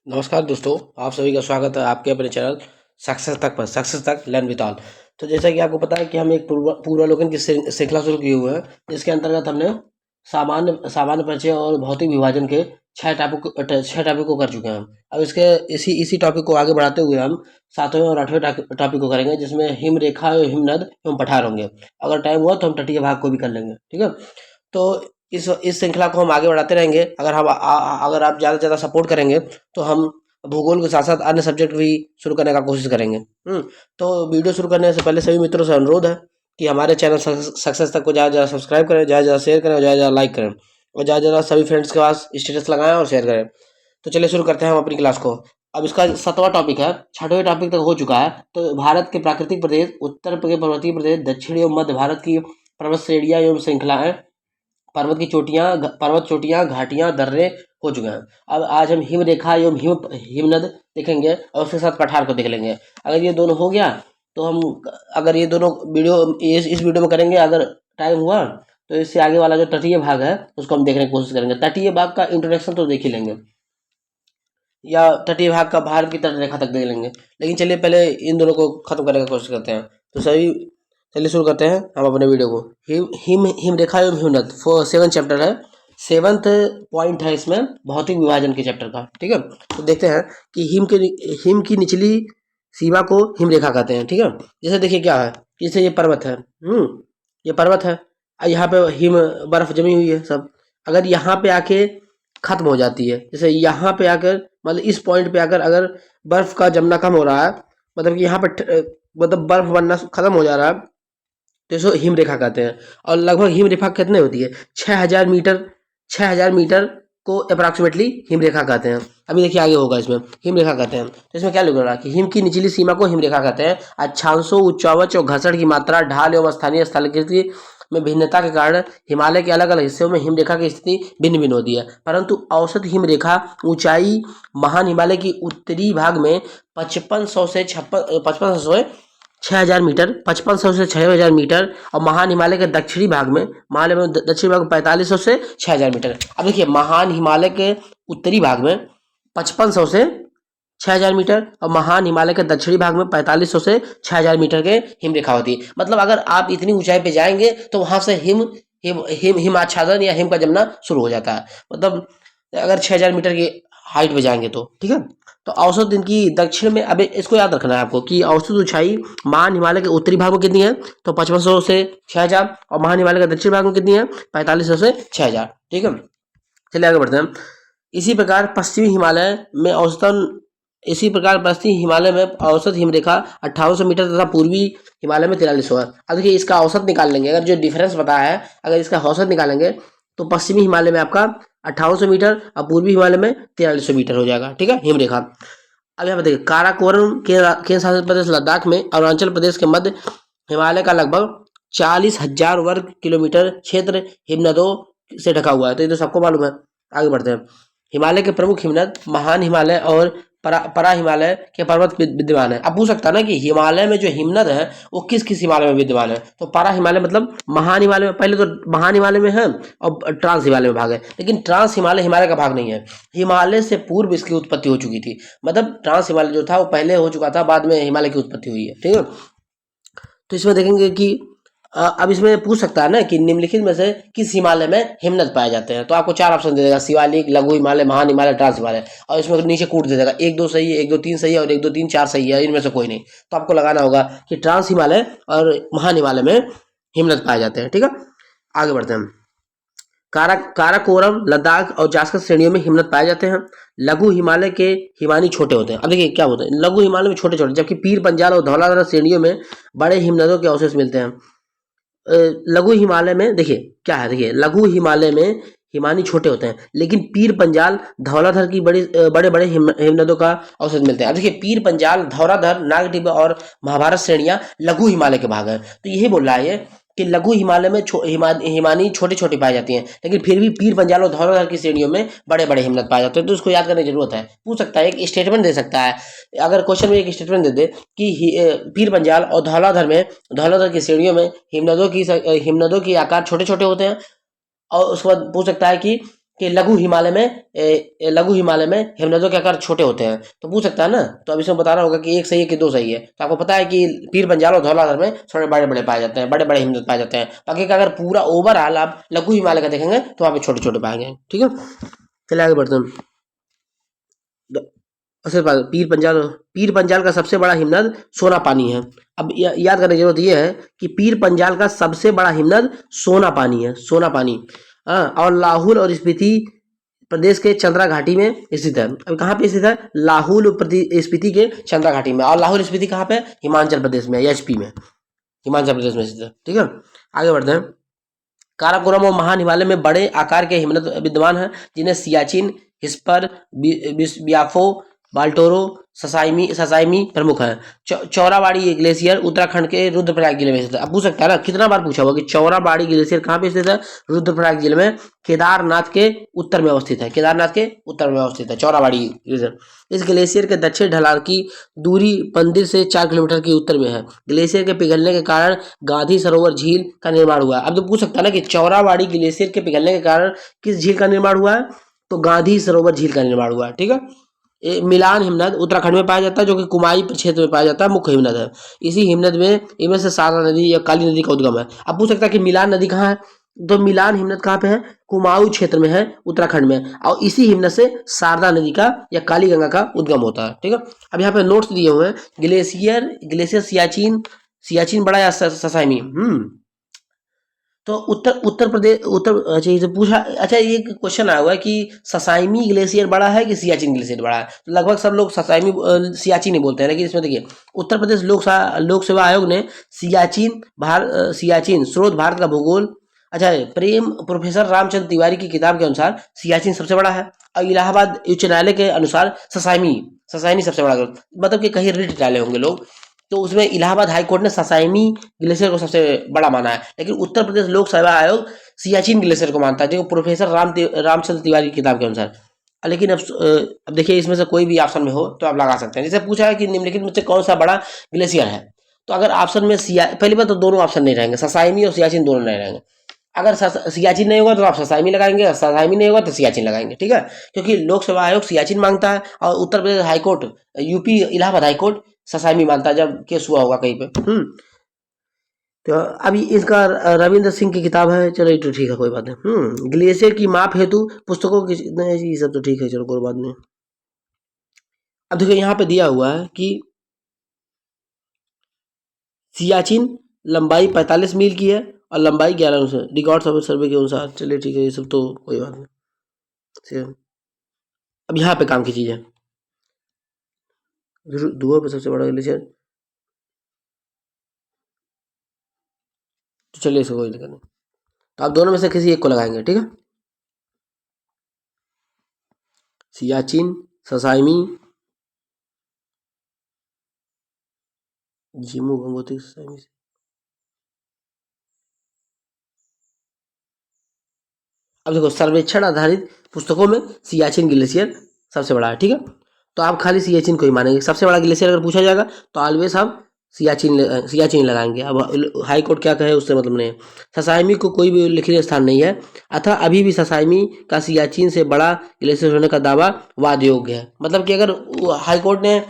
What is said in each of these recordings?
नमस्कार दोस्तों, आप सभी का स्वागत है आपके अपने चैनल सक्सेस तक लर्न विद ऑल। तो जैसा कि आपको पता है कि हम एक पूर्वावलोकन की श्रृंखला शुरू किए हुए हैं, जिसके अंतर्गत हमने सामान्य सामान्य परिचय और भौतिक विभाजन के 6 टॉपिक को कर चुके हैं। अब इसके इसी इसी टॉपिक को आगे बढ़ाते हुए हम 7वें और 8वें टॉपिक को करेंगे, जिसमें हिम रेखा हिमनद एवं पठार होंगे। अगर टाइम हुआ तो हम तटीय भाग को भी कर लेंगे, ठीक है। तो इस श्रृंखला को हम आगे बढ़ाते रहेंगे। अगर आप ज़्यादा से ज़्यादा सपोर्ट करेंगे तो हम भूगोल के साथ साथ अन्य सब्जेक्ट भी शुरू करने का कोशिश करेंगे। तो वीडियो शुरू करने से पहले सभी मित्रों से अनुरोध है कि हमारे चैनल सक्सेस तक को ज़्यादा ज़्यादा सब्सक्राइब करें, ज़्यादा ज़्यादा शेयर करें और ज़्यादा ज़्यादा लाइक करें और ज़्यादा ज़्यादा सभी फ्रेंड्स के पास स्टेटस लगाएं और शेयर करें। तो चलिए शुरू करते हैं हम अपनी क्लास को। अब इसका 7वां टॉपिक है, 6वें टॉपिक तक हो चुका है। तो भारत के प्राकृतिक प्रदेश, उत्तर के पर्वतीय प्रदेश, दक्षिण एवं मध्य भारत की पर्वत श्रेणियाँ एवं श्रृंखलाएं, पर्वत चोटियाँ, घाटियाँ, दर्रे हो चुके हैं। अब आज हम हिम रेखा एवं हिमनद देखेंगे और उसके साथ पठार को देख लेंगे। अगर ये दोनों हो गया तो हम अगर ये दोनों वीडियो इस वीडियो में करेंगे, अगर टाइम हुआ तो इससे आगे वाला जो तटीय भाग है उसको हम देखने की कोशिश करेंगे। तटीय भाग का इंट्रोडक्शन तो देख ही लेंगे, या तटीय भाग का भारत की तटरेखा तक देख लेंगे, लेकिन चलिए पहले इन दोनों को खत्म करने की कोशिश करते हैं। तो सही, चलिए शुरू करते हैं हम अपने वीडियो को। हिम रेखा एवं हिमनद 7 चैप्टर है। 7th पॉइंट है इसमें भौतिक विभाजन के चैप्टर का, ठीक है। तो देखते हैं कि हिम की निचली सीमा को हिम रेखा कहते हैं, ठीक है। जैसे देखिए क्या है, जैसे ये पर्वत है, ये पर्वत है, यहाँ पे हिम बर्फ जमी हुई है सब। अगर यहाँ पे आके खत्म हो जाती है, जैसे यहाँ पे आकर, मतलब इस पॉइंट पे आकर अगर बर्फ का जमना कम हो रहा है, मतलब कि यहाँ पे मतलब बर्फ बनना खत्म हो जा रहा है, तो इसको हिम रेखा कहते हैं। और लगभग हिम रेखा कितने होती है, 6000 मीटर, 6000 मीटर को अप्रॉक्सीमेटली हिम रेखा कहते हैं। अभी देखिए आगे होगा, इसमें हिम रेखा कहते हैं। तो इसमें क्या लिख रहा है कि हिम की निचली सीमा को हिम रेखा कहते हैं। अक्षांशों, उच्चावच और घर्षण की मात्रा, ढाल एवं स्थानीय स्थलाकृति में भिन्नता के कारण हिमालय के अलग अलग हिस्सों में हिम रेखा की स्थिति भिन्न भिन्न होती है, परंतु औसत हिम रेखा ऊंचाई महान हिमालय की उत्तरी भाग में 5500 से 6000 मीटर, 5500 से 6000 मीटर, और महान हिमालय के दक्षिणी भाग में, महान हिमालय में दक्षिणी भाग में 4500 से 6000 मीटर। अब देखिए महान हिमालय के उत्तरी भाग में 5500 से 6000 मीटर और महान हिमालय के दक्षिणी भाग में 4500 से 6000 मीटर के हिम रेखा होती है। मतलब अगर आप इतनी ऊंचाई पे जाएंगे तो वहां से हिमाच्छादन या हिम का जमना शुरू हो जाता है। मतलब अगर 6000 मीटर की हाइट पे जाएंगे तो, ठीक है। तो औसत इनकी दक्षिण में, अब इसको याद रखना है आपको कि औसत ऊंचाई महान हिमालय के उत्तरी भाग में कितनी है, तो 5500 से 6000, और महान हिमालय के दक्षिण भाग में कितनी है, 4500 से 6000, ठीक है। चलिए आगे बढ़ते हैं। इसी प्रकार पश्चिमी हिमालय में औसतन इसी प्रकार पश्चिमी हिमालय में औसत हिमरेखा 5800 मीटर तथा पूर्वी हिमालय में 4300 है। अब देखिए इसका औसत निकाल लेंगे, अगर जो डिफरेंस बताया है अगर इसका औसत निकालेंगे तो पश्चिमी हिमालय में आपका 5800 मीटर और पूर्वी हिमालय में 4300 मीटर हो जाएगा, ठीक है, हिमरेखा। अब यहाँ पे देखिए काराकोरम केंद्र शासित प्रदेश लद्दाख में, अरुणाचल प्रदेश के मध्य हिमालय का लगभग 40,000 वर्ग किलोमीटर क्षेत्र हिमनदों से ढका हुआ है। तो ये तो सबको मालूम है। आगे बढ़ते हैं। हिमालय के प्रमुख हिमनद महान हिमालय और परा हिमालय के पर्वत विद्यमान है। अब पूछ सकता है ना कि हिमालय में जो हिमनद है वो किस किस हिमालय में विद्यमान है, तो परा हिमालय मतलब महान हिमालय में, पहले तो महान हिमालय में है और ट्रांस हिमालय में भाग है, लेकिन ट्रांस हिमालय हिमालय का भाग नहीं है। हिमालय से पूर्व इसकी उत्पत्ति हो चुकी थी, मतलब ट्रांस हिमालय जो था वो पहले हो चुका था, बाद में हिमालय की उत्पत्ति हुई है, ठीक है। तो इसमें देखेंगे कि अब इसमें पूछ सकता है ना कि निम्नलिखित में से किस हिमालय में हिमनद पाए जाते हैं, तो आपको 4 ऑप्शन दे देगा, शिवालिक, लघु हिमालय, महान हिमालय, ट्रांस हिमालय, और इसमें नीचे कूट दे देगा 1 2 सही है, 1 2 3 सही है और 1 2 3 4 सही है, इनमें से कोई नहीं। तो आपको लगाना होगा कि ट्रांस हिमालय और महान हिमालय में हिमनद पाए जाते हैं, ठीक है। आगे बढ़ते हैं। काराकोरम, लद्दाख और जास्कर श्रेणियों में हिमनद पाए जाते हैं। लघु हिमालय के हिमानी छोटे होते हैं। अब देखिए क्या होता है, लघु हिमालय में छोटे छोटे, जबकि पीर पंजाल और धौलाधार श्रेणियों में बड़े हिमनदों के अवशेष मिलते हैं। लघु हिमालय में देखिए क्या है, देखिए लघु हिमालय में हिमानी छोटे होते हैं, लेकिन पीर पंजाल धौलाधर की बड़े बड़े हिमनदों का अवशेष मिलते हैं। अब देखिए पीर पंजाल, धौलाधर, नागटिब्बा और महाभारत श्रेणियां लघु हिमालय के भाग हैं। तो यही बोल रहा है ये कि लघु हिमालय में हिमानी छोटी छोटी पाई जाती हैं, लेकिन फिर भी पीर पंजाल और धौलाधर की श्रेणियों में बड़े बड़े हिमनद पाए जाते हैं। तो इसको याद करने की जरूरत है। पूछ सकता है, एक स्टेटमेंट दे सकता है, अगर क्वेश्चन में एक स्टेटमेंट दे दे कि पीर पंजाल और धौलाधर की श्रेणियों में हिमनदों की आकार छोटे छोटे होते हैं, और उसके बाद पूछ सकता है कि कि लघु हिमालय में हिमनदों के आकार छोटे होते हैं, तो पूछ सकता है ना। तो अब इसमें बताना होगा कि एक सही है कि दो सही है। तो आपको पता है कि पीर पंजाल और धौलाधर में थोड़े बड़े बड़े पाए जाते हैं, बड़े बड़े हिमनद पाए जाते हैं। बाकी का अगर पूरा ओवरऑल आप लघु हिमालय का देखेंगे तो वहाँ पे छोटे छोटे पाएंगे। ठीक है, चलिए आगे बढ़ते हैं। पीर पंजाल का सबसे बड़ा हिमनद सोना पानी है। अब याद करने की जरूरत यह है कि पीर पंजाल का सबसे बड़ा हिमनद सोना पानी है, सोना पानी। हाँ, और लाहौल और स्पीति प्रदेश के चंद्रा घाटी में स्थित है। अब कहाँ पे स्थित है? लाहौल स्पीति के चंद्रा घाटी में। और लाहौल स्पीति कहाँ पे? हिमाचल प्रदेश में, एचपी में, हिमाचल प्रदेश में स्थित है। ठीक है, आगे बढ़ते हैं। काराकोरम और महान हिमालय में बड़े आकार के हिमनद विद्यमान हैं, जिन्हें सियाचिन, हिस्पर, बियाफो, बाल्टोरो, ससाइमी प्रमुख है। चौराबाड़ी ग्लेशियर उत्तराखंड के रुद्रप्रयाग जिले में स्थित है। अब पूछ सकता है ना, कितना बार पूछा होगा कि चौराबाड़ी ग्लेशियर कहाँ पे स्थित है? रुद्रप्रयाग जिले में, केदारनाथ के उत्तर में अवस्थित है। केदारनाथ के उत्तर में अवस्थित है चौराबाड़ी ग्लेशियर। इस ग्लेशियर के दक्षिण ढलान की दूरी मंदिर से 4 किलोमीटर की उत्तर में है। ग्लेशियर के पिघलने के कारण गांधी सरोवर झील का निर्माण हुआ है। अब तो पूछ सकता है ना कि चौराबाड़ी ग्लेशियर के पिघलने के कारण किस झील का निर्माण हुआ है? तो गांधी सरोवर झील का निर्माण हुआ है। ठीक है, मिलान हिमनद उत्तराखंड में पाया जाता है, जो कि कुमाई क्षेत्र में पाया जाता है, मुख्य हिमनद है। इसी हिमनद में इनमें से सारा नदी या काली नदी का उद्गम है। अब पूछ सकता है कि मिलान नदी कहाँ है? तो मिलान हिमनद कहाँ पे है? कुमाऊं क्षेत्र में है, उत्तराखंड में। और इसी हिमनद से शारदा नदी का या काली गंगा का उद्गम होता है। ठीक है, अब यहाँ पे नोट्स दिए हुए हैं। ग्लेशियर सियाचिन बड़ा या ससाइमी? तो उत्तर प्रदेश अच्छा ये पूछा। अच्छा, ये क्वेश्चन आया हुआ है कि ससाइमी ग्लेशियर बड़ा है कि सियाचिन ग्लेशियर बड़ा है। तो लगभग सब लोग ससाइमी सियाचिन ही बोलते हैं, लेकिन इसमें देखिए उत्तर प्रदेश लोक सेवा आयोग ने सियाचिन स्रोत भारत का भूगोल। अच्छा, प्रोफेसर रामचंद्र तिवारी की किताब के अनुसार सियाचिन सबसे बड़ा है। और इलाहाबाद उच्च न्यायालय के अनुसार ससाइमी सबसे बड़ा, मतलब कि कहीं रिट डाले होंगे लोग, तो उसमें इलाहाबाद हाई कोर्ट ने ससाइमी ग्लेशियर को सबसे बड़ा माना है। लेकिन उत्तर प्रदेश लोक सेवा आयोग सियाचिन ग्लेशियर को मानता है, जो प्रोफेसर रामचंद्र तिवारी की किताब के अनुसार। लेकिन अब देखिए इसमें से कोई भी ऑप्शन में हो तो आप लगा सकते हैं। जैसे पूछा है कि निम्नलिखित में से कौन सा बड़ा ग्लेशियर है, तो अगर ऑप्शन में पहली बात तो दोनों ऑप्शन नहीं रहेंगे, ससाइमी और सियाचिन दोनों नहीं रहेंगे। अगर सियाचिन नहीं होगा तो आप ससाइमी लगाएंगे, ससाइमी नहीं होगा तो सियाचिन लगाएंगे। ठीक है, क्योंकि लोक सेवा आयोग सियाचिन मांगता है और Uttar Pradesh high court, UP Allahabad high court ससाइमी मानता है जब केस हुआ होगा कहीं पे। तो अभी इसका रविंद्र सिंह की किताब है, चलो तो ठीक है, कोई बात नहीं। ग्लेशियर की माप हेतु पुस्तकों की ये सब तो ठीक है, चलो कोई बात नहीं। अब देखो यहाँ पे दिया हुआ है कि सियाचिन लंबाई 45 मील की है और लंबाई 11 से रिकॉर्ड सर्वे के अनुसार। चलिए ठीक है, ये सब तो कोई बात नहीं। अब यहाँ पे काम की चीज है, दुआ पे सबसे बड़ा ग्लेशियर। तो चलिए इसको कोई दिक्कत नहीं, तो आप दोनों में से किसी एक को लगाएंगे। ठीक है, सियाचिन, ससाइमी, जिमू गंगोत्री ससाइमी से। अब देखो सर्वेक्षण आधारित पुस्तकों में सियाचिन ग्लेशियर सबसे बड़ा है। ठीक है, तो आप खाली सियाचिन को ही मानेंगे। सबसे बड़ा ग्लेशियर अगर पूछा जाएगा तो ऑलवेज आप सियाचिन लगाएंगे। अब हाई कोर्ट क्या कहे उससे मतलब नहीं है। ससाइमी को कोई भी उल्लेखनीय स्थान नहीं है, अतः अभी भी ससाइमी का सियाचिन से बड़ा ग्लेशियर होने का दावा वाद योग्य है। मतलब कि अगर हाई कोर्ट ने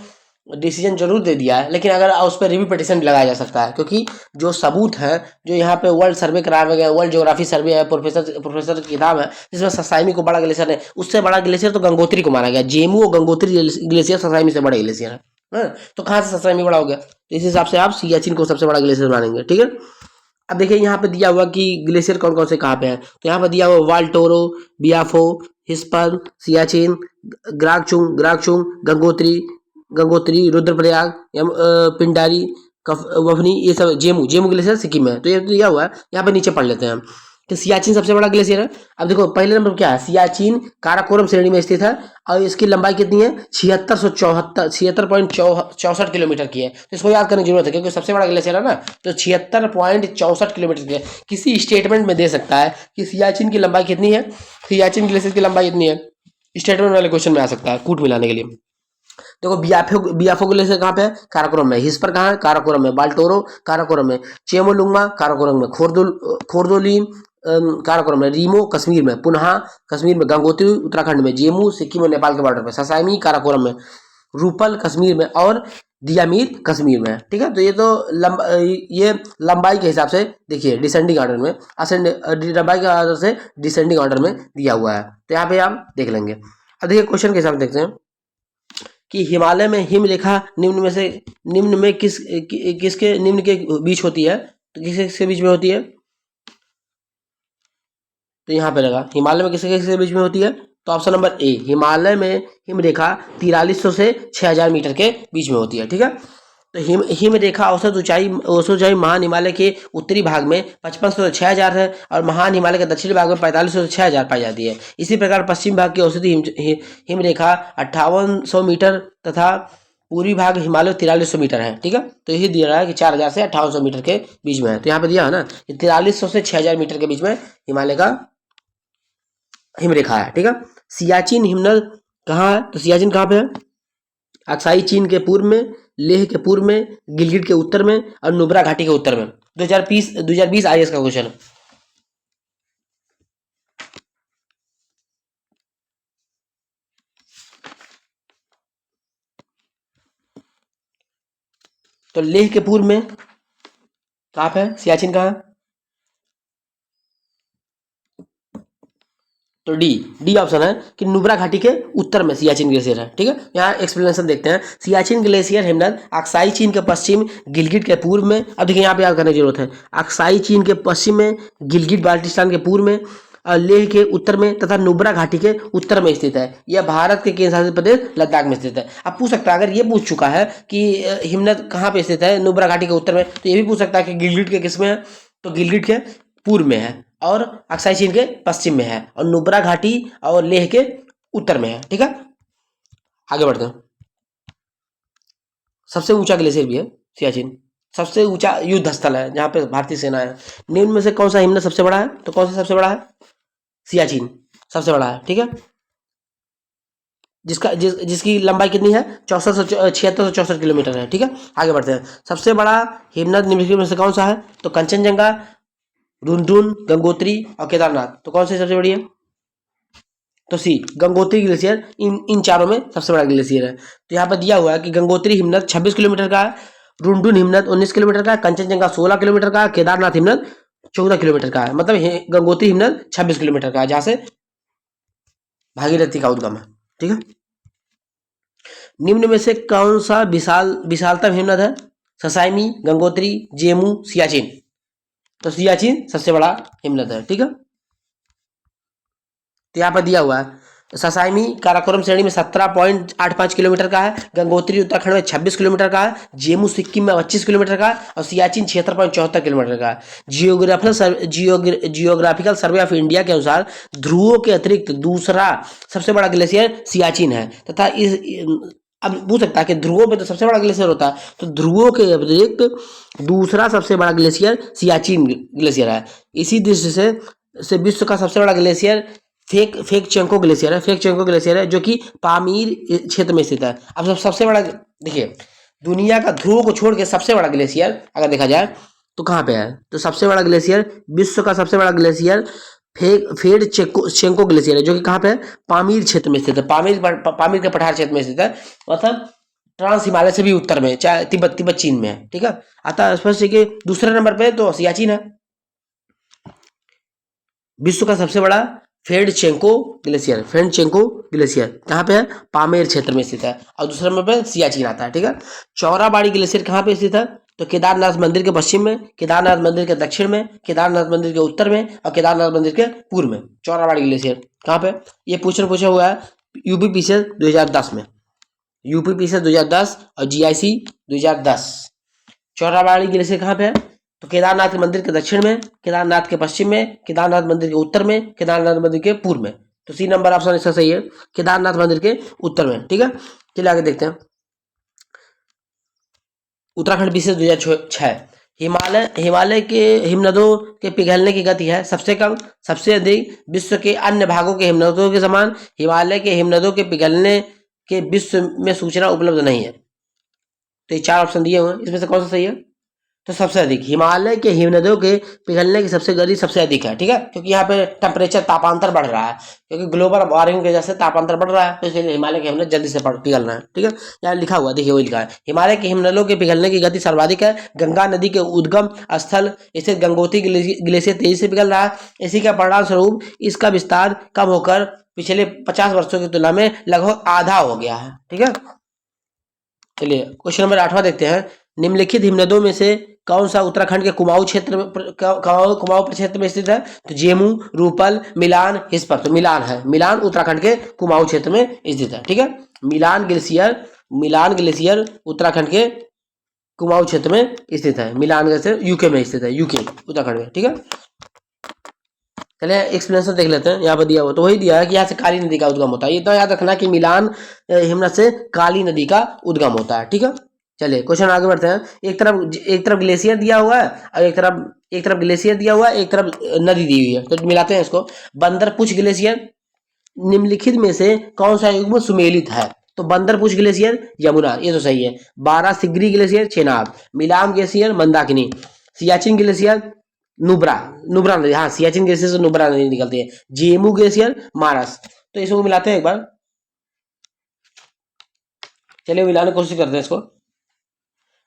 डिसीजन जरूर दे दिया है, लेकिन अगर उस पर रिव्यू पिटिशन भी लगाया जा सकता है, क्योंकि जो सबूत है, जो यहाँ पे वर्ल्ड सर्वे कराया गया, वर्ल्ड ज्योग्राफी सर्वे है, प्रोफेसर की किताब है जिसमें ससाइमी को बड़ा ग्लेशियर है, उससे बड़ा ग्लेशियर तो गंगोत्री को माना गया। जेमू और गंगोत्री ग्लेशियर ससाइमी से बड़े ग्लेशियर है। तो कहाँ से ससाइमी बड़ा हो गया? तो इस हिसाब से आप सियाचिन को सबसे बड़ा ग्लेशियर मानेंगे। ठीक है, अब देखिए यहाँ पे दिया हुआ कि ग्लेशियर कौन कौन से कहाँ पे है। तो यहाँ पे दिया हुआ वाल्टोरो, बियाफो, हिस्पन, सियाचिन, ग्राकचुंग, गंगोत्री, रुद्रप्रयाग, पिंडारी, वफनी, ये सब जेमू ग्लेशियर सिक्किम में। तो ये दिया हुआ है, यहाँ पे नीचे पढ़ लेते हैं हम कि सियाचिन सबसे बड़ा ग्लेशियर है। अब देखो पहले नंबर क्या है, सियाचिन काराकोरम श्रेणी में स्थित है और इसकी लंबाई कितनी है? 76.64 किलोमीटर की है। तो इसको याद करने की जरूरत है, क्योंकि सबसे बड़ा ग्लेशियर है ना, तो 76.64 किलोमीटर की है। किसी स्टेटमेंट में दे सकता है कि सियाचिन की लंबाई कितनी है, सियाचिन ग्लेशियर की लंबाई इतनी है, स्टेटमेंट वाले क्वेश्चन में आ सकता है कूट मिलाने के लिए। देखो बियाफो ग्लेशियर कहाँ पे है? काराकोरम में। हिस्पर कहाँ है? काराकोरम में। बाल्टोरो काराकोरम में। चेमोलुंगमा काराकोरम में। खोरदोलिन काराकोरम में, रीमो कश्मीर में, पुनः कश्मीर में, गंगोत्री उत्तराखंड में, जेमू सिक्किम और नेपाल के बॉर्डर पर, ससाईमी काराकोरम में, रूपल कश्मीर में और दियामीर कश्मीर में। ठीक है, तो ये तो ये लंबाई के हिसाब से देखिए डिसेंडिंग ऑर्डर में, लंबाई के ऑर्डर से डिसेंडिंग ऑर्डर में दिया हुआ है, तो यहाँ पे आप देख लेंगे। अब देखिए क्वेश्चन के हिसाब से देखते हैं कि हिमालय में हिमरेखा निम्न में किसके निम्न के बीच होती है, तो किसके बीच में होती है, तो यहाँ पे लगा हिमालय में किसके बीच में होती है, तो ऑप्शन नंबर ए, हिमालय में हिमरेखा 4300 से 6000 मीटर के बीच में होती है। ठीक है, तो हिमरेखा औसत ऊंचाई महान हिमालय के उत्तरी भाग में 5500 से 6000 है और महान हिमालय के दक्षिणी भाग में 4500 से 6000 पाई जाती है। इसी प्रकार पश्चिम भाग की औसत हिमरेखा 5800 मीटर तथा पूर्वी भाग हिमालय 4300 मीटर है। ठीक है, तो यही दिया रहा है कि 4000 से 5800 मीटर के बीच में है, तो यहाँ पे दिया है ना कि 4300 से 6000 मीटर के बीच में हिमालय का हिमरेखा है। ठीक है, सियाचिन हिमनद कहाँ है, तो सियाचिन कहाँ पे है, अक्साई चीन के पूर्व में, लेह के पूर्व में, गिलगिट के उत्तर में और नुब्रा घाटी के उत्तर में। 2020 आईएएस का क्वेश्चन है। तो लेह के पूर्व में कहाँ पे है, सियाचिन कहाँ है, तो डी ऑप्शन है कि नुब्रा घाटी के उत्तर में सियाचिन ग्लेशियर है। ठीक है, यहाँ एक्सप्लेनेशन देखते हैं। सियाचिन ग्लेशियर हिमनद अक्साई चीन के पश्चिम, गिलगिट के पूर्व में, अब देखिए यहाँ पे याद करने की जरूरत है, अक्साई चीन के पश्चिम में, गिलगिट बाल्टिस्तान के पूर्व में, लेह के उत्तर में तथा नुब्रा घाटी के उत्तर में स्थित है। यह भारत के केंद्र शासित प्रदेश लद्दाख में स्थित है। अब पूछ सकता है, अगर ये पूछ चुका है कि हिमनद कहाँ पे स्थित है, नुब्रा घाटी के उत्तर में, तो ये भी पूछ सकता है कि गिलगिट के किस में है, तो गिलगिट के पूर्व में है और अक्साई चीन के पश्चिम में है और नुब्रा घाटी और लेह के उत्तर में है। ठीक है, आगे बढ़ते हैं। सबसे ऊंचा ग्लेशियर भी है सियाचिन, सबसे ऊंचा युद्ध स्थल है जहां पे भारतीय सेना है। निम्न में से कौन सा हिमनद सबसे बड़ा है, तो कौन सा सबसे बड़ा है, सियाचिन सबसे बड़ा है। ठीक है, जिसकी लंबाई कितनी है, 7664 किलोमीटर है। ठीक है, आगे बढ़ते हैं। सबसे बड़ा हिमनद निम्नलिखित में से कौन सा है, तो कंचनजंगा, रुनरुन, गंगोत्री और केदारनाथ, तो कौन सी सबसे बड़ी है, तो सी गंगोत्री ग्लेशियर इन चारों में सबसे बड़ा ग्लेशियर है। तो यहाँ पर दिया हुआ है कि गंगोत्री हिमनद 26 किलोमीटर का है, रुनरुन हिमनद 19 किलोमीटर का है, कंचनजंगा 16 किलोमीटर का है, केदारनाथ हिमनद 14 किलोमीटर का है। मतलब गंगोत्री हिमनद 26 किलोमीटर का है जहां से भागीरथी का उद्गम है। ठीक है, निम्न में से कौन सा विशालतम हिमनद है, ससाईमी, गंगोत्री, जेमू, सियाचिन, तो सियाचिन सबसे बड़ा हिमनद है। ठीक है, तो यहाँ पर दिया हुआ है ससाईमी काराकोरम श्रेणी में 17.85 किलोमीटर का है, गंगोत्री उत्तराखंड में 26 किलोमीटर का है, जेमू सिक्किम में 25 किलोमीटर का है और सियाचिन 76.74 किलोमीटर का है। जियोग्राफिकल सर्वे ऑफ इंडिया के अनुसार ध्रुवों के अतिरिक्त दूसरा सबसे बड़ा ग्लेशियर सियाचिन है तथा इस अब पूछ सकता है कि ध्रुवों पे तो सबसे बड़ा ग्लेशियर होता है, तो ध्रुवों के अतिरिक्त दूसरा सबसे बड़ा ग्लेशियर सियाचिन ग्लेशियर है। इसी दृष्टि से विश्व का सबसे बड़ा ग्लेशियर फेकचेंको ग्लेशियर है। फेकचेंको ग्लेशियर है जो कि पामीर क्षेत्र में स्थित है। अब सबसे बड़ा देखिए, दुनिया का ध्रुव को छोड़ के सबसे बड़ा ग्लेशियर अगर देखा जाए तो कहाँ पे है, तो सबसे बड़ा ग्लेशियर, विश्व का सबसे बड़ा ग्लेशियर फेडचेंको ग्लेशियर है जो कि कहाँ पे है, पामीर क्षेत्र में स्थित है। पामीर के पठार क्षेत्र में स्थित है, मतलब ट्रांस हिमालय से भी उत्तर में, चाहे तिब्बत चीन में है। ठीक है, अतः स्पष्ट है कि दूसरे नंबर पे तो सियाचिन है, विश्व का सबसे बड़ा फेडचेंको ग्लेशियर कहाँ पे है, पामेर क्षेत्र में स्थित है और दूसरे नंबर पे सियाचिन आता है। ठीक है, चौराबाड़ी ग्लेशियर कहाँ पे स्थित है, तो केदारनाथ मंदिर के पश्चिम में, केदारनाथ मंदिर के दक्षिण में, केदारनाथ मंदिर के उत्तर में और केदारनाथ मंदिर के पूर्व में चौराबाड़ी ग्लेशियर कहाँ पे, ये पूछा हुआ है यूपीपीसीएल 2010 में, यूपीपीसीएल 2010 और जीआईसी 2010। चौराबाड़ी ग्लेशियर कहाँ पे है, तो केदारनाथ मंदिर के दक्षिण में, केदारनाथ के पश्चिम में, केदारनाथ मंदिर के उत्तर में, केदारनाथ मंदिर के पूर्व में, तो सी नंबर ऑप्शन इसका सही है, केदारनाथ मंदिर के उत्तर में। ठीक है, चलिए आगे देखते हैं। उत्तराखंड विशेष 2006, हिमालय के हिमनदों के पिघलने की गति है सबसे कम, सबसे अधिक, विश्व के अन्य भागों के हिमनदों के समान हिमालय के हिमनदों के पिघलने के विश्व में सूचना उपलब्ध नहीं है। तो ये चार ऑप्शन दिए हुए हैं, इसमें से कौन सा सही है, तो सबसे अधिक हिमालय के हिमनदियों के पिघलने की सबसे गति सबसे अधिक है, ठीक है, क्योंकि यहाँ पे टेम्परेचर तापांतर बढ़ रहा है, क्योंकि ग्लोबल वार्मिंग की वजह से तापांतर बढ़ रहा है, तो इसलिए हिमालय के हिमनद जल्दी से पिघल रहे हैं, ठीक है। यहाँ लिखा हुआ देखिए, वही लिखा है, हिमालय के हिमनदों के पिघलने की गति सर्वाधिक है। गंगा नदी के उद्गम स्थल स्थित गंगोत्री ग्लेशियर तेजी से पिघल रहा है। इसी का परिणाम स्वरूप इसका विस्तार कम होकर पिछले 50 वर्षों की तुलना में लगभग आधा हो गया है, ठीक है। चलिए क्वेश्चन नंबर 8वां देखते हैं। निम्नलिखित हिमनदों में से कौन सा उत्तराखंड के कुमाऊं क्षेत्र में कुमाऊं प्रक्षेत्र में स्थित है? तो जेमू, रूपल, मिलान, हिस्पर। तो मिलान है, मिलान उत्तराखंड के कुमाऊं क्षेत्र में स्थित है, ठीक है। मिलान ग्लेशियर उत्तराखंड के कुमाऊं क्षेत्र में स्थित है। मिलान ग्लेशियर यूके में स्थित है, यूके उत्तराखंड में, ठीक है। चलिए एक्सप्लेनेशन देख लेते हैं। यहाँ पर दिया हुआ तो वही दिया है कि यहाँ से काली नदी का उद्गम होता है। ये तो याद रखना कि मिलान हिमनद से काली नदी का उद्गम होता है, ठीक है। चलिए क्वेश्चन आगे बढ़ते हैं। एक तरफ ग्लेशियर दिया हुआ है और एक तरफ ग्लेशियर दिया हुआ है, एक तरफ नदी दी हुई है, तो मिलाते हैं इसको। बंदरपुछ ग्लेशियर निम्नलिखित में से कौन सा युग्म सुमेलित है? तो बंदरपुछ ग्लेशियर यमुना, ये तो सही है। 12 सिगरी glacier Chenab, Milam glacier Mandakini, Siachen glacier Nubra नदी, हाँ सियाचिन ग्लेशियर से नुब्रा नदी निकलती है। जेमू ग्लेशियर मानस। तो इसको मिलाते हैं एक बार, चलिए मिलाने की कोशिश करते हैं इसको।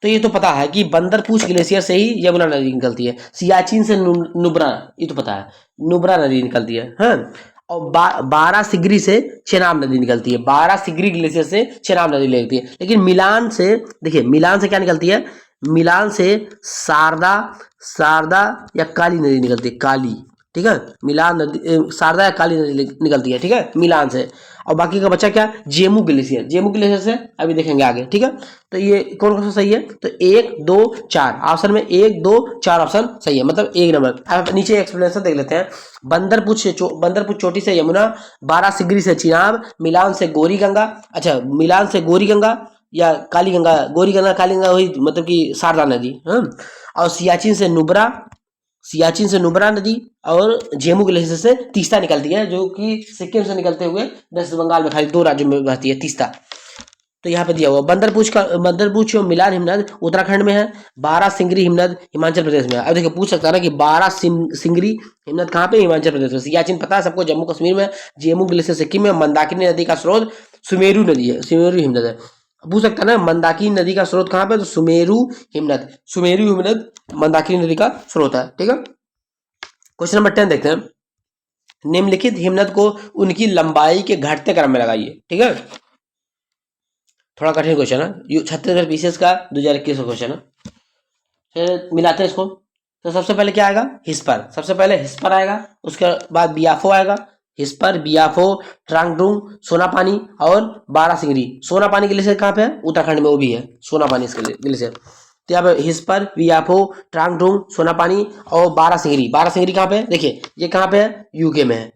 तो ये तो पता है कि बंदरपूछ ग्लेशियर से ही यमुना नदी निकलती है। सियाचिन से नुब्रा, ये तो पता है नुब्रा नदी निकलती है, हाँ। और 12 सिगरी से चेनाब नदी निकलती है। 12 सिगरी ग्लेशियर से चेनाब नदी निकलती है। लेकिन मिलान से, देखिए मिलान से क्या निकलती है? मिलान से शारदा या काली नदी निकलती है, काली, ठीक है। मिलान नदी शारदा या काली नदी निकलती है, ठीक है, मिलान से। और बाकी का बचा क्या? जेमू ग्लेशियर से अभी देखेंगे आगे, ठीक है। तो ये कौन कौन सा सही है? तो 1 2 4 ऑप्शन में 1 2 4 ऑप्शन सही है, मतलब 1 नंबर। अब नीचे एक्सप्लेनेशन देख लेते हैं। बंदरपुछ चोटी से यमुना, 12 सिगरी से चिनाब, मिलान से गौरी गंगा, अच्छा मिलान से गौरी गंगा या काली गंगा, गौरी गंगा काली गंगा वही, मतलब कि शारदा नदी, हाँ। और सियाचिन से नुब्रा नदी और जेमू ग्लेशियर से तीस्ता निकलती है, जो कि सिक्किम से निकलते हुए वेस्ट बंगाल में खाली 2 राज्यों में बहती है, तीस्ता। तो यहाँ पे दिया हुआ बंदरपूछ और मिलान हिमनद उत्तराखंड में है। 12 सिंगरी हिमनद हिमाचल प्रदेश में है। अब देखिए पूछ सकता है ना कि 12 सिंगरी हिमनद कहाँ पे? हिमाचल प्रदेश में। सियाचिन पता है सबको, जम्मू कश्मीर में। जेमू ग्लेशियर सिक्किम में। मंदाकिनी नदी का स्रोत सुमेरु नदी है, सुमेरु हिमनद है। पूछ सकता है ना मंदाकिनी नदी का स्रोत कहाँ पे? तो सुमेरु हिमनद मंदाकिनी नदी का स्रोत है, ठीक है। क्वेश्चन नंबर 10 देखते हैं। निम्नलिखित हिमनद को उनकी लंबाई के घटते क्रम में लगाइए, ठीक है। थोड़ा कठिन क्वेश्चन है, छत्तीसगढ़ पीसीएस का 2021 का क्वेश्चन है। फिर मिलाते हैं इसको। तो सबसे पहले क्या आएगा? हिस्पर। सबसे पहले हिस्पर आएगा, उसके बाद बियाफो आएगा। हिस्पर, बियाफो, ट्रांगडुंग, सोनापानी और 12 सिंगरी। सोनापानी ग्लेशियर कहाँ पे है? उत्तराखंड में, वो भी है सोनापानी इसके ग्लेशियर। तो यहाँ पे हिस्पर, बियाफो, ट्रांगडुंग, सोनापानी और 12 सिंगरी। 12 सिंगरी कहाँ पे है? देखिए ये कहाँ पे है? यूके में है।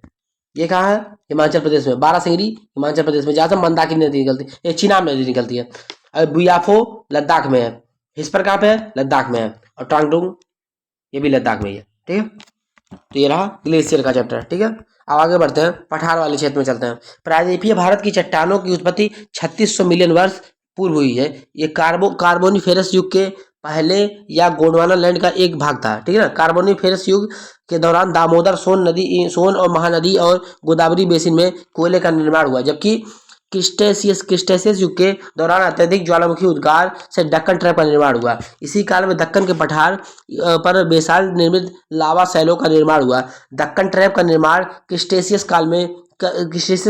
ये कहाँ है? हिमाचल प्रदेश में। 12 सिंगरी हिमाचल प्रदेश में, जहाँ से मंदाकिनी नदी निकलती है, ये चिनाब नदी निकलती है। और बियाफो लद्दाख में है। हिस्पर कहाँ पे है? लद्दाख में है। और ट्रांगडुंग ये भी लद्दाख में ही है, ठीक है। तो ये रहा ग्लेशियर का चैप्टर, ठीक है। अब आगे बढ़ते हैं, पठार वाले क्षेत्र में चलते हैं। प्रायद्वीपीय भारत की चट्टानों की उत्पत्ति 3600 मिलियन वर्ष पूर्व हुई है। ये कार्बोनिफेरस युग के पहले या गोंडवाना लैंड का एक भाग था, ठीक है ना। कार्बोनिफेरस युग के दौरान दामोदर सोन और महानदी और गोदावरी बेसिन में कोयले का निर्माण हुआ, जबकि क्रिस्टेशियस युग के दौरान अत्यधिक ज्वालामुखी उद्गार से दक्कन ट्रैप का निर्माण हुआ। इसी काल में दक्कन के पठार पर बेसाल्ट निर्मित लावा शैलों का निर्माण हुआ। दक्कन ट्रैप का निर्माण क्रिस्टेशियस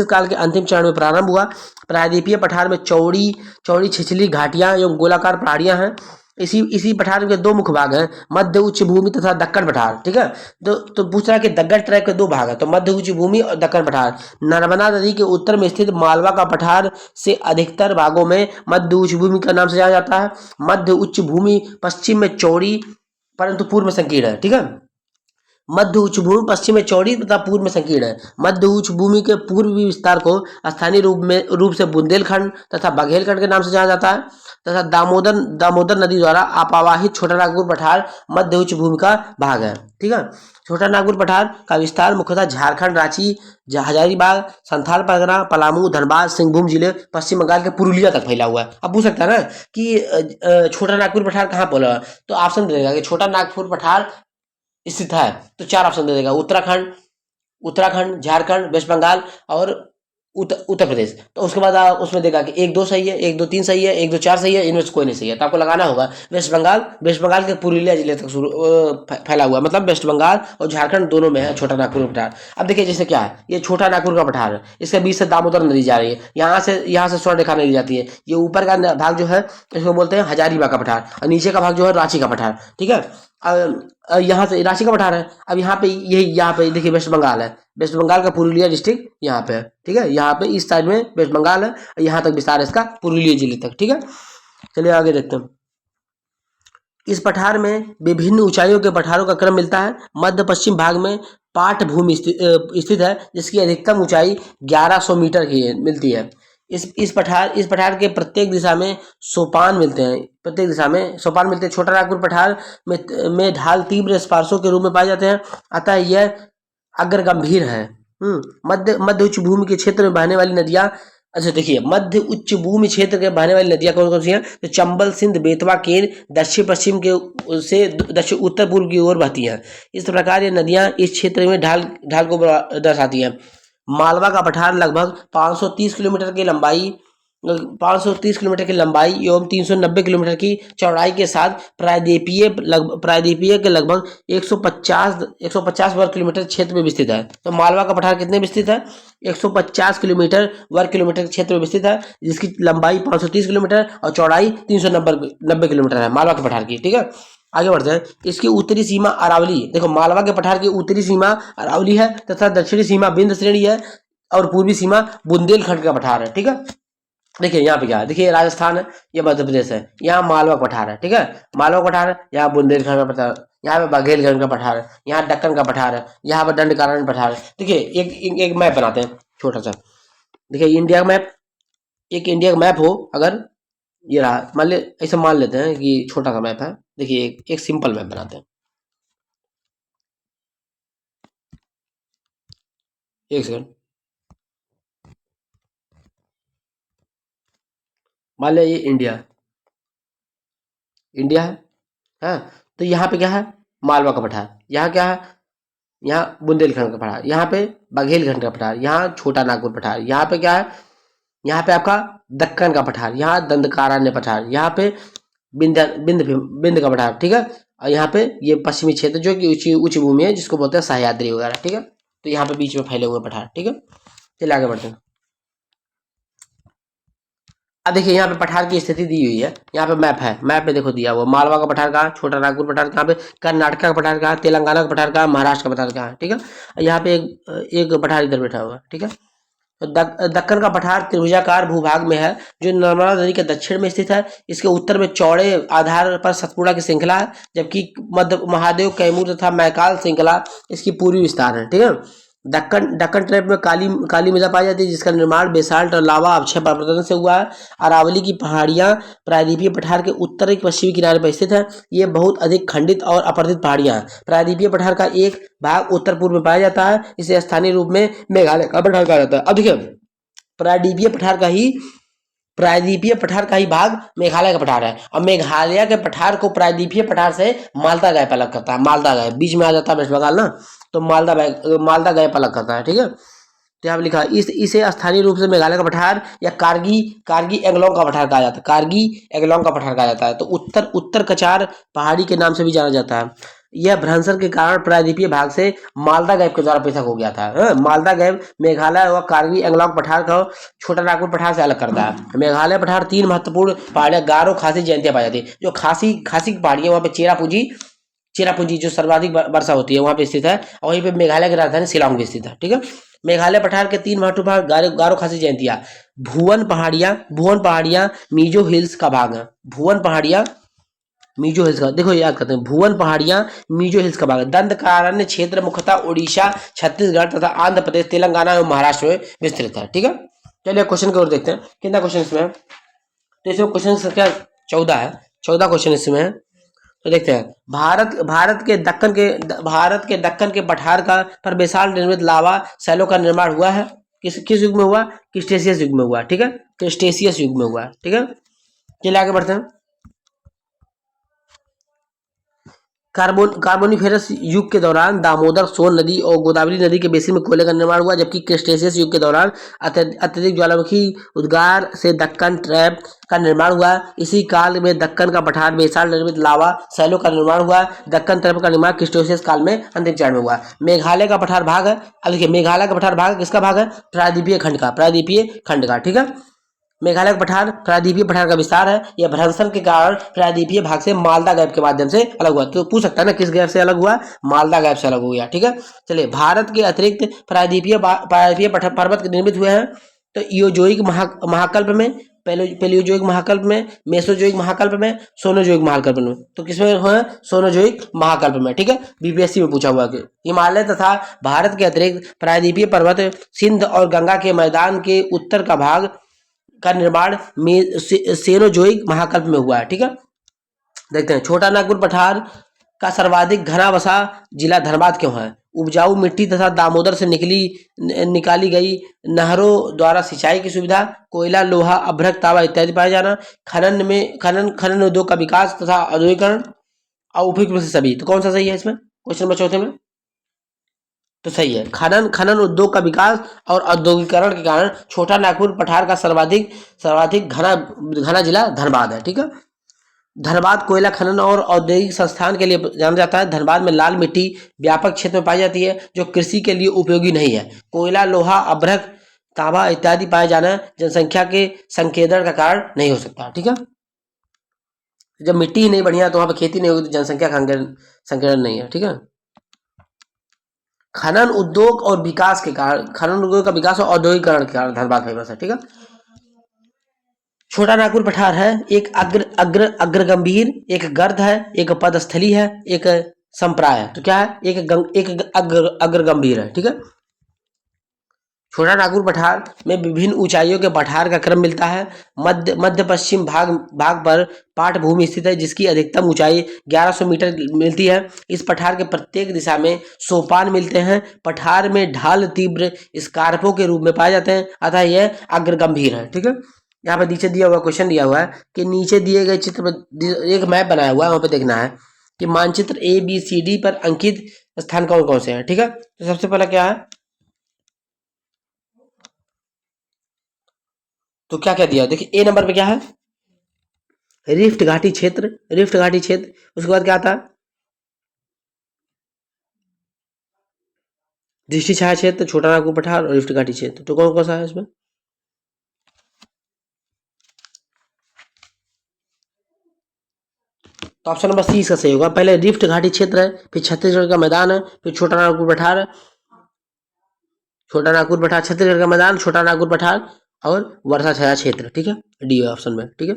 काल के अंतिम चरण में प्रारंभ हुआ। प्रायद्वीपीय पठार में चौड़ी छिछली घाटियां एवं गोलाकार पहाड़ियां हैं। इसी पठार के 2 मुख्य भाग हैं, मध्य उच्च भूमि तथा दक्कन पठार, ठीक है। तो पूछ रहा है कि दक्कन ट्रैप के 2 भाग हैं, तो मध्य उच्च भूमि और दक्कन पठार। नर्मदा नदी के उत्तर में स्थित मालवा का पठार से अधिकतर भागों में मध्य उच्च भूमि का नाम से जाना जाता है। मध्य उच्च भूमि पश्चिम में चौड़ी परंतु पूर्व में संकीर्ण है, ठीक है। मध्य उच्च भूमि पश्चिम में चौड़ी तथा पूर्व में संकीर्ण है। मध्य उच्च भूमि के पूर्वी विस्तार को स्थानीय रूप से बुंदेलखंड तथा बघेलखंड के नाम से जाना जाता है तथा दामोदर नदी द्वारा अपावाहित छोटा नागपुर पठार मध्य उच्च भूमि का भाग है। ठीक है, छोटा नागपुर पठार का विस्तार मुख्यतः झारखंड, रांची, हजारीबाग, संथाल परगना, पलामू, धनबाद, सिंहभूम जिले, पश्चिम बंगाल के पुरुलिया तक फैला हुआ है। अब पूछ सकता है ना कि छोटा नागपुर पठार कहाँ बोला, तो ऑप्शन देगा कि छोटा नागपुर पठार स्थित है, तो 4 ऑप्शन दे देगा, उत्तराखंड, झारखंड, वेस्ट बंगाल और उत्तर प्रदेश। तो उसके बाद उसमें देगा कि 1 2 सही है, 1 2 3 सही है, 1 2 4 सही है, इनमें से कोई नहीं सही है। तो आपको लगाना होगा वेस्ट बंगाल के पुरुलिया जिले तक फैला हुआ है, मतलब वेस्ट बंगाल और झारखंड दोनों में है छोटा नागपुर पठार। अब देखिए जैसे क्या है, ये छोटा नागपुर का पठार है, इसके बीच से दामोदर नदी जा रही है, यहाँ से स्वर्ण रेखा नदी जाती है। ये ऊपर का भाग जो है इसको बोलते हैं हजारीबाग का पठार और नीचे का भाग जो है रांची का पठार। ठीक है, यहाँ से रांची का पठार है। अब यहाँ पे देखिए वेस्ट बंगाल है, वेस्ट बंगाल का पुरुलिया डिस्ट्रिक्ट यहाँ पे है। ठीक है, यहाँ पे इस साइड में वेस्ट बंगाल है, यहाँ तक विस्तार है इसका पुरुलिया जिले तक। ठीक है, चलिए आगे देखते हैं। इस पठार में विभिन्न ऊंचाइयों के पठारों का क्रम मिलता है। मध्य पश्चिम भाग में पाट भूमि स्थित है, जिसकी अधिकतम ऊंचाई 1100 मीटर की मिलती है। इस पठार के प्रत्येक दिशा में सोपान मिलते हैं। छोटा नागपुर पठार में ढाल तीव्र स्पार्शों के रूप में पाए जाते हैं, अतः यह अग्र गंभीर है। मध्य उच्च भूमि के क्षेत्र में बहने वाली नदियां, अच्छा देखिए, मध्य उच्च भूमि क्षेत्र के बहने वाली नदियां कौन कौन सी हैं, तो चंबल, सिंध, बेतवा, केन दक्षिण पश्चिम के से दक्षिण उत्तर पूर्व की ओर बहती हैं। इस प्रकार ये नदियां इस क्षेत्र में ढाल को दर्शाती हैं। मालवा का पठार लगभग 530 किलोमीटर की लंबाई एवं 390 किलोमीटर की चौड़ाई के साथ प्रायद्वीपीय के लगभग 150 वर्ग किलोमीटर क्षेत्र में विस्तृत है। तो मालवा का पठार कितने विस्तृत है, 150 वर्ग किलोमीटर क्षेत्र में विस्तृत है, जिसकी लंबाई 530 किलोमीटर और चौड़ाई 390 किलोमीटर है मालवा के पठार की। ठीक है, आगे बढ़ते हैं। इसकी उत्तरी सीमा अरावली, देखो मालवा के पठार की उत्तरी सीमा अरावली है तथा दक्षिणी सीमा विंध्य श्रेणी है और पूर्वी सीमा बुंदेलखंड का पठार है। ठीक है, देखिए यहाँ पे क्या है, देखिए राजस्थान है, ये मध्य प्रदेश है, यहाँ मालवा पठार है। ठीक है, मालवा पठार है, यहाँ बुंदेलखंड का पठार, यहाँ पे बघेलखंड का पठार है, यहाँ दक्कन का पठार है, यहाँ पे दंडकारण्य पठार है। देखिए एक मैप बनाते हैं छोटा सा। देखिए इंडिया का मैप, एक इंडिया का मैप हो अगर, ये रहा, मान लेते हैं कि छोटा सा मैप है। देखिए एक सिंपल मैप बनाते हैं, एक सेकंड। मान लिया ये इंडिया है, हाँ, तो यहाँ पे क्या है, मालवा का पठार, यहाँ क्या है, यहाँ बुंदेलखंड का पठार, यहाँ पे बघेलखंड का पठार, यहाँ छोटा नागपुर पठार, यहाँ पे क्या है, यहाँ पे आपका दक्कन का पठार, यहाँ दंडकारण्य पठार, यहाँ पे बिंद का पठार। ठीक है, और यहाँ पे ये पश्चिमी क्षेत्र जो कि उच्च भूमि है, जिसको बोलते हैं सह्याद्री वगैरह। ठीक है, तो यहाँ पे बीच में फैले हुए पठार। ठीक है, चलिए आगे बढ़ते हैं। अब देखिए यहाँ पे पठार की स्थिति दी हुई है, यहाँ पे मैप है, मैप में देखो दिया हुआ मालवा का पठार कहाँ, छोटा नागपुर पठार कहाँ पे, कर्नाटक का पठार कहाँ, तेलंगाना का पठार कहाँ, महाराष्ट्र का पठार कहाँ। ठीक है, यहाँ पे एक पठार इधर बैठा हुआ है। ठीक है, दक्कन का पठार त्रिभुजाकार भूभाग में है, जो नर्मदा नदी के दक्षिण में स्थित है। इसके उत्तर में चौड़े आधार पर सतपुड़ा की श्रृंखला है, जबकि मध्य महादेव, कैमूर तथा मैकाल श्रृंखला इसकी पूर्वी विस्तार है। ठीक है, दक्कन ट्रैप में काली मृदा पाई जाती है, जिसका निर्माण बेसाल्ट और लावा अक्षय प्रदर्शन से हुआ है। अरावली की पहाड़ियां प्रायद्वीपीय पठार के उत्तरी पश्चिमी किनारे पर स्थित है। ये बहुत अधिक खंडित और अपरदित पहाड़ियां हैं। प्रायद्वीपीय पठार का एक भाग उत्तर पूर्व में पाया जाता है, इसे स्थानीय रूप में मेघालय का पठार कहा जाता है। अब देखिए प्रायद्वीपीय पठार का ही भाग मेघालय का पठार है, और मेघालय के पठार को प्रायद्वीपीय पठार से मालदा गैप अलग करता है। मालदा गैप बीच में आ जाता है वेस्ट बंगाल ना, तो मालदा गैप अलग करता है। ठीक है, तो यहाँ लिखा इसे स्थानीय रूप से मेघालय का पठार या कारगी एंगलोंग का पठार कहा जाता है। कारगी एंगलोंग का पठार कहा जाता है। तो उत्तर कचार पहाड़ी के नाम से भी जाना जाता है। यह भ्रंशन के कारण प्रायद्वीपीय भाग से मालदा गैप के द्वारा पृथक हो गया था। मालदा गैप मेघालय व कारगी एंगलोंग पठार को छोटा नागपुर पठार से अलग करता है। मेघालय पठार 3 महत्वपूर्ण पहाड़ियां गारो, खासी, जयंतिया पाई जाती है। जो खासी की पहाड़ियां, वहाँ पे चेरापूंजी जो सर्वाधिक वर्षा होती है वहां पे स्थित है, और वहीं पे मेघालय की राजधानी शिलांग भी स्थित है। ठीक है, मेघालय पठार के 3 महत्वपूर्ण गारो, खासी, जयंतिया, भुवन पहाड़ियां मिजो हिल्स का भाग है। भुवन पहाड़ियां मिजो हिल्स का, देखो याद करते हैं, भुवन पहाड़ियां मिजो हिल्स का भाग है। दंडकारण्य क्षेत्र मुख्यतः उड़ीसा, छत्तीसगढ़ तथा आंध्र प्रदेश, तेलंगाना एवं महाराष्ट्र में विस्तृत है। ठीक है, चलिए क्वेश्चन की ओर देखते हैं, कितना क्वेश्चन इसमें है। तो इसमें क्वेश्चन संख्या 14 है, 14 क्वेश्चन इसमें है। तो देखते हैं, भारत के दक्कन के पठार का पर बेसाल्ट निर्मित लावा सैलो का निर्माण हुआ है, किस युग में हुआ, क्रिस्टेशियस युग में हुआ। ठीक है, क्रिस्टेशियस युग में हुआ। ठीक है, चलिए आगे बढ़ते हैं। कार्बोनिफेरस युग के दौरान दामोदर, सोन नदी और गोदावरी नदी के बेसिन में कोयले का निर्माण हुआ, जबकि क्रिस्टेशियस युग के दौरान अत्यधिक ज्वालामुखी उद्गार से दक्कन ट्रैप का निर्माण हुआ। इसी काल में दक्कन का पठार बेसाल्ट निर्मित लावा सैलो का निर्माण हुआ। दक्कन ट्रैप का निर्माण क्रिस्टेशियस काल में अंतिम चरण में हुआ। मेघालय का पठार भाग है, अब देखिए मेघालय का पठार भाग किसका भाग है, प्रायद्वीपीय खंड का, प्रायद्वीपीय खंड का। ठीक है, मेघालय का पठार प्रायद्वीपीय पठार का विस्तार है, यह भ्रंशन के कारण प्रायद्वीपीय भाग से मालदा गैप के माध्यम से अलग हुआ। तो पूछ सकता है ना किस गैप से अलग हुआ, मालदा गैप से अलग हो गया। ठीक है, चलिए, भारत के अतिरिक्त प्रायद्वीपीय पर्वत निर्मित हुए हैं। तो इयोजोइक महाकल्प में, पेलियोजोइक महाकल्प में, मेसोजोइक महाकल्प में, सोनोजोइक महाकल्प में। तो किसमें हुए, सोनोजोइक महाकल्प में। ठीक है, बीपीएससी में पूछा हुआ कि हिमालय तथा भारत के अतिरिक्त प्रायद्वीपीय पर्वत सिंध और गंगा के मैदान के उत्तर का भाग का निर्माण सेनोजोइक महाकल्प में हुआ है। ठीक है, देखते हैं, छोटा नागपुर पठार का सर्वाधिक घना बसा जिला धनबाद क्यों है। उपजाऊ मिट्टी तथा दामोदर से निकाली गई नहरों द्वारा सिंचाई की सुविधा, कोयला, लोहा, अभ्रक, तांबा इत्यादि पाए जाना, खनन उद्योग का विकास तथा औद्योगिकरण, उपयुक्त में से सभी। तो कौन सा सही है इसमें, क्वेश्चन नंबर 14 में। तो सही है, खनन उद्योग का विकास और औद्योगिकरण के कारण छोटा नागपुर पठार का सर्वाधिक घना जिला धनबाद है। ठीक है, धनबाद कोयला खनन और औद्योगिक संस्थान के लिए जाना जाता है। धनबाद में लाल मिट्टी व्यापक क्षेत्र में पाई जाती है, जो कृषि के लिए उपयोगी नहीं है। कोयला, लोहा, अभ्रक, तांबा इत्यादि पाए जाना जनसंख्या के संकेंद्रण का कारण नहीं हो सकता। ठीक है, जब मिट्टी ही नहीं बढ़िया तो वहां पर खेती नहीं होगी, तो जनसंख्या का संकेंद्रण नहीं है। ठीक है, खनन उद्योग और विकास के कारण, खनन उद्योग का विकास और औद्योगिकरण के कारण धनबाद फेमस है। ठीक है, छोटा नागपुर पठार है, एक अग्र गंभीर, एक गर्द है, एक पदस्थली है, एक संप्राय है। तो क्या है, एक अग्र गंभीर है। ठीक है, छोटा नागपुर पठार में विभिन्न ऊंचाइयों के पठार का क्रम मिलता है। मध्य पश्चिम भाग पर पाठ भूमि स्थित है, जिसकी अधिकतम ऊंचाई 1100 मीटर मिलती है। इस पठार के प्रत्येक दिशा में सोपान मिलते हैं। पठार में ढाल तीव्र स्कार्पों के रूप में पाए जाते हैं, अतः यह अग्र गंभीर है। ठीक है, यहाँ पर नीचे दिया हुआ क्वेश्चन दिया हुआ है कि नीचे दिए गए चित्र पर एक मैप बनाया हुआ है, वहां पर देखना है कि मानचित्र ABCD पर अंकित स्थान कौन कौन से हैं। ठीक है, तो सबसे पहला क्या है, तो क्या क्या दिया है, देखिए A नंबर पे क्या है, रिफ्ट घाटी क्षेत्र, रिफ्ट घाटी क्षेत्र। उसके बाद क्या आता है, दृष्टि छाया क्षेत्र, छोटा नागपुर पठार और रिफ्ट घाटी क्षेत्र। तो कौन कौन सा है इसमें, तो ऑप्शन नंबर C इसका सही होगा। पहले रिफ्ट घाटी क्षेत्र है, फिर छत्तीसगढ़ का मैदान है, फिर छोटा नागपुर पठार है, छोटा नागपुर पठार छत्तीसगढ़ का मैदान, छोटा नागपुर पठार और वर्षा छाया क्षेत्र। ठीक है, डी ऑप्शन में। ठीक है,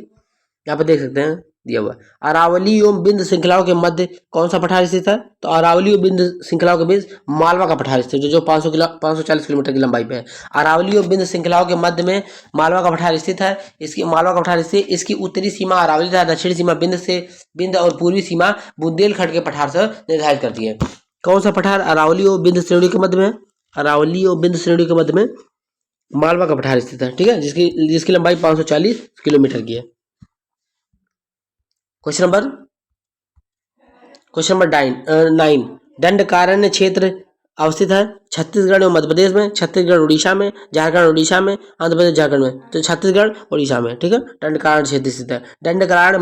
यहाँ पे देख सकते हैं दिया हुआ अरावली एवं बिंद श्रृंखलाओं के मध्य कौन सा पठार स्थित है। तो अरावली और बिंद श्रृंखलाओं के बीच मालवा का पठार स्थित है, जो 540 किलोमीटर की लंबाई पे है। अरावली और बिंद श्रृंखलाओं के मध्य में मालवा का पठार स्थित है। इसकी मालवा का पठार स्थित, इसकी उत्तरी सीमा अरावली तथा दक्षिणी सीमा बिंद और पूर्वी सीमा बुंदेलखंड के पठार से निर्धारित करती है। कौन सा पठार अरावली और बिंद श्रेणी के मध्य में, अरावली और बिंद श्रेणी के मध्य में मालवा का पठार स्थित है। ठीक है, जिसकी लंबाई 540 किलोमीटर की है। क्वेश्चन नंबर 9, दंडकारण्य क्षेत्र अवस्थित है छत्तीसगढ़ और मध्य प्रदेश में, छत्तीसगढ़ उड़ीसा में, झारखंड उड़ीसा में, आंध्र प्रदेश झारखंड में। तो छत्तीसगढ़ उड़ीसा में। ठीक है, दंडकारण्य क्षेत्र स्थित है। दंडकारण्य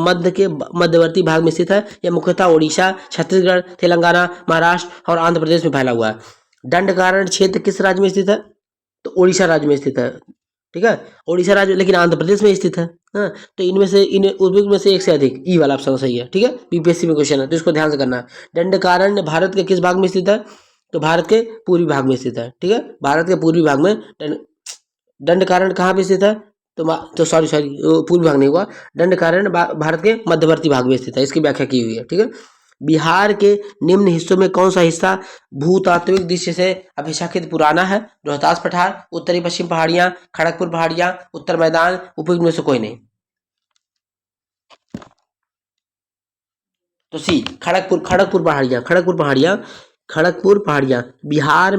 मध्य के मध्यवर्ती भाग में स्थित है। यह मुख्यतः उड़ीसा, छत्तीसगढ़, तेलंगाना, महाराष्ट्र और आंध्र प्रदेश में फैला हुआ है। दंडकारण्य क्षेत्र किस राज्य में स्थित है, तो उड़ीसा राज्य में स्थित है। ठीक है, उड़ीसा राज्य लेकिन आंध्र प्रदेश में स्थित है। हाँ, तो इनमें से उपयुक्त में से एक से अधिक, ई वाला ऑप्शन सही है। ठीक है, बीपीएससी में क्वेश्चन है, तो इसको ध्यान से करना है। दंडकारण्य भारत के किस भाग में स्थित है, तो भारत के पूर्वी भाग में स्थित है। ठीक है, भारत के पूर्वी भाग में दंडकारण्य कहाँ पे स्थित है, तो सॉरी पूर्वी भाग नहीं हुआ। दंडकारण्य भारत के मध्यवर्ती भाग में स्थित है, इसकी व्याख्या की हुई है। ठीक है, बिहार के निम्न हिस्सों में कौन सा हिस्सा भूतात्विक दृष्टि से अपेक्षाकृत पुराना है? रोहतास पठार, उत्तरी पश्चिम पहाड़ियां, खड़गपुर पहाड़ियां, उत्तर मैदान, उपयुक्त में से कोई नहीं। तो सी खड़गपुर पहाड़ियां बिहार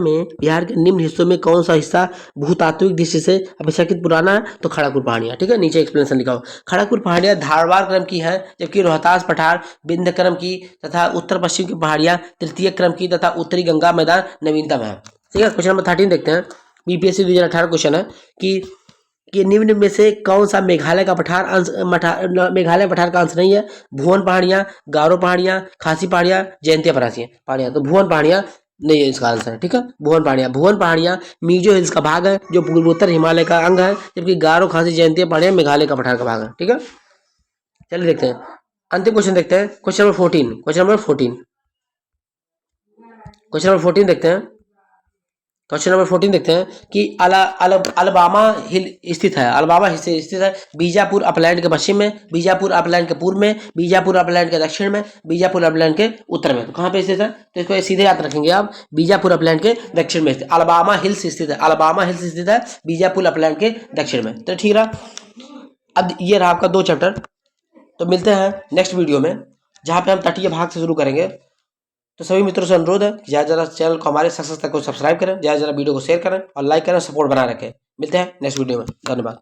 के निम्न हिस्सों में कौन सा हिस्सा भूतात्विक दृष्टि से अपेक्षाकृत पुराना है? तो खड़गपुर पहाड़ियां। ठीक है, नीचे एक्सप्लेनेशन लिखा हो। खड़गपुर पहाड़ियां धारवाड़ क्रम की है, जबकि रोहतास पठार विंध्य क्रम की तथा उत्तर पश्चिम की पहाड़ियां तृतीय क्रम की तथा उत्तरी गंगा मैदान नवीनतम है। ठीक है, क्वेश्चन नंबर 13 देखते हैं। बीपीएससी 2018 क्वेश्चन है कि निम्न में से कौन सा मेघालय पठार का अंश नहीं है? भुवन पहाड़ियां, गारो पहाड़ियां, खासी पहाड़ियां, जयंतिया पहाड़ियां। तो भुवन पहाड़ियां नहीं है इसका आंसर। ठीक है, भुवन पहाड़ियां मिजो हिल्स का भाग है, जो पूर्वोत्तर हिमालय का अंग है, जबकि गारो, खासी, जयंतिया पहाड़ियां मेघालय का पठार का भाग है। ठीक है, चलिए देखते हैं अंतिम क्वेश्चन देखते हैं। क्वेश्चन नंबर 14 देखते हैं। क्वेश्चन नंबर 14 देखते हैं कि अलबामा हिल स्थित है बीजापुर अपलैंड के पश्चिम में, बीजापुर अपलैंड के पूर्व में, बीजापुर अपलैंड के दक्षिण में, बीजापुर अपलैंड के उत्तर में। तो कहाँ पे स्थित है? तो इसको सीधे याद रखेंगे आप, बीजापुर अपलैंड के दक्षिण में स्थित अलबामा हिल्स स्थित है बीजापुर अपलैंड के दक्षिण में। तो ठीक रहा। अब ये रहा आपका 2 चैप्टर। तो मिलते हैं नेक्स्ट वीडियो में, जहाँ पे हम तटीय भाग से शुरू करेंगे। तो सभी मित्रों से अनुरोध है कि ज़्यादा चैनल को हमारे सक्सेस तक को सब्सक्राइब करें, ज़्यादा वीडियो को शेयर करें और लाइक करें, सपोर्ट बना रखें। मिलते हैं नेक्स्ट वीडियो में। धन्यवाद।